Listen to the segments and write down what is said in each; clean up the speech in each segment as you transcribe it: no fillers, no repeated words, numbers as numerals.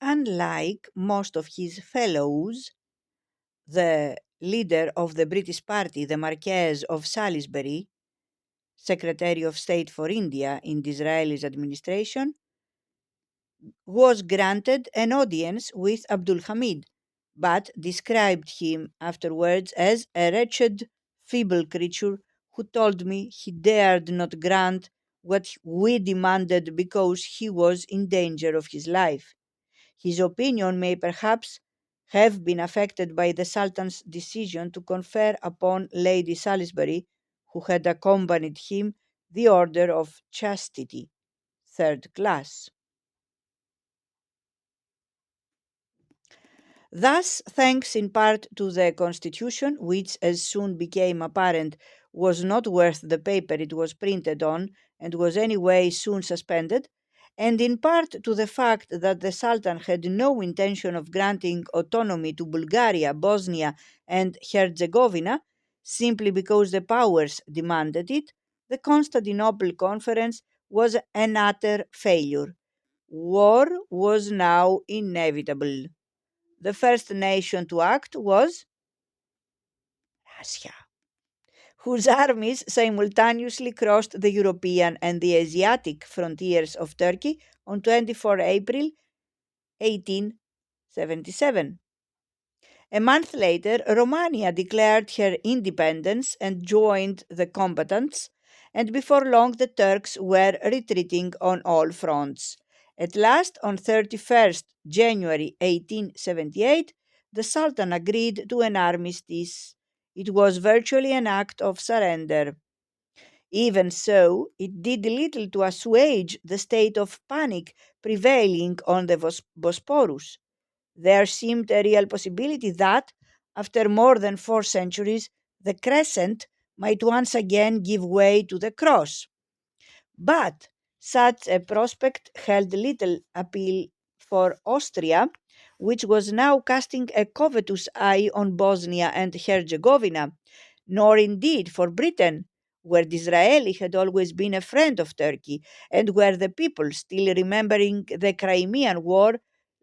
Unlike most of his fellows, the leader of the British Party, the Marquess of Salisbury, Secretary of State for India in Disraeli's administration, was granted an audience with Abdul Hamid, but described him afterwards as a wretched, feeble creature who told me he dared not grant what we demanded because he was in danger of his life. His opinion may perhaps have been affected by the Sultan's decision to confer upon Lady Salisbury, who had accompanied him, the Order of Chastity, third class. Thus, thanks in part to the Constitution, which, as soon became apparent, was not worth the paper it was printed on and was anyway soon suspended, and in part to the fact that the Sultan had no intention of granting autonomy to Bulgaria, Bosnia, and Herzegovina, simply because the powers demanded it, the Constantinople Conference was an utter failure. War was now inevitable. The first nation to act was Russia, whose armies simultaneously crossed the European and the Asiatic frontiers of Turkey on 24 April 1877. A month later, Romania declared her independence and joined the combatants, and before long the Turks were retreating on all fronts. At last, on 31st January 1878, the Sultan agreed to an armistice. It was virtually an act of surrender. Even so, it did little to assuage the state of panic prevailing on the Bosporus. There seemed a real possibility that, after more than 4 centuries, the crescent might once again give way to the cross. But such a prospect held little appeal for Austria, which was now casting a covetous eye on Bosnia and Herzegovina, nor indeed for Britain, where Disraeli had always been a friend of Turkey, and where the people, still remembering the Crimean War,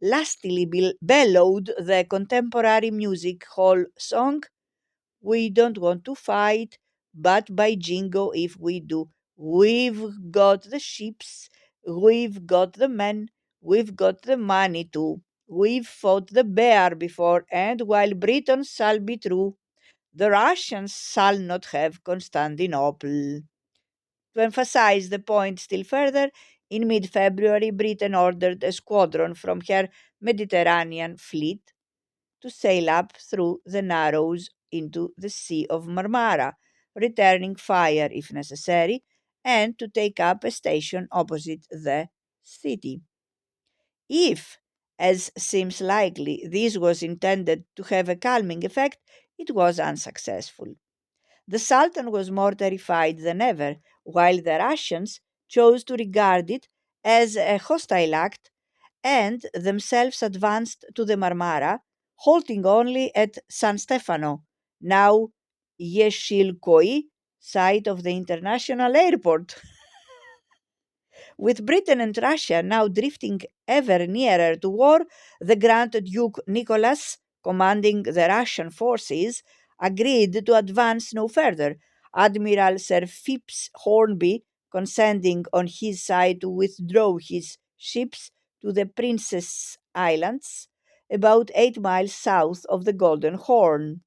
lustily bellowed the contemporary music hall song, "We don't want to fight, but by jingo if we do. We've got the ships, we've got the men, we've got the money too. We've fought the bear before, and while Britain shall be true, the Russians shall not have Constantinople." To emphasize the point still further, in mid February, Britain ordered a squadron from her Mediterranean fleet to sail up through the Narrows into the Sea of Marmara, returning fire if necessary, and to take up a station opposite the city. If, as seems likely, this was intended to have a calming effect, it was unsuccessful. The Sultan was more terrified than ever, while the Russians chose to regard it as a hostile act and themselves advanced to the Marmara, halting only at San Stefano, now Yeshilkoi, site of the international airport. With Britain and Russia now drifting ever nearer to war, the Grand Duke Nicholas, commanding the Russian forces, agreed to advance no further, Admiral Sir Phipps Hornby consenting on his side to withdraw his ships to the Princess Islands, about 8 miles south of the Golden Horn.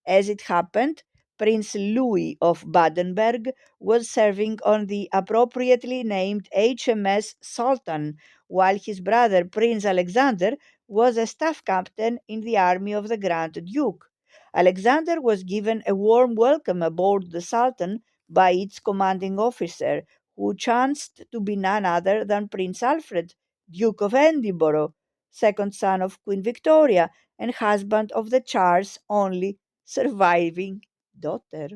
As it happened, Prince Louis of Badenberg was serving on the appropriately named HMS Sultan, while his brother Prince Alexander was a staff captain in the army of the Grand Duke. Alexander was given a warm welcome aboard the Sultan by its commanding officer, who chanced to be none other than Prince Alfred, Duke of Edinburgh, second son of Queen Victoria and husband of the Charles' only surviving daughter.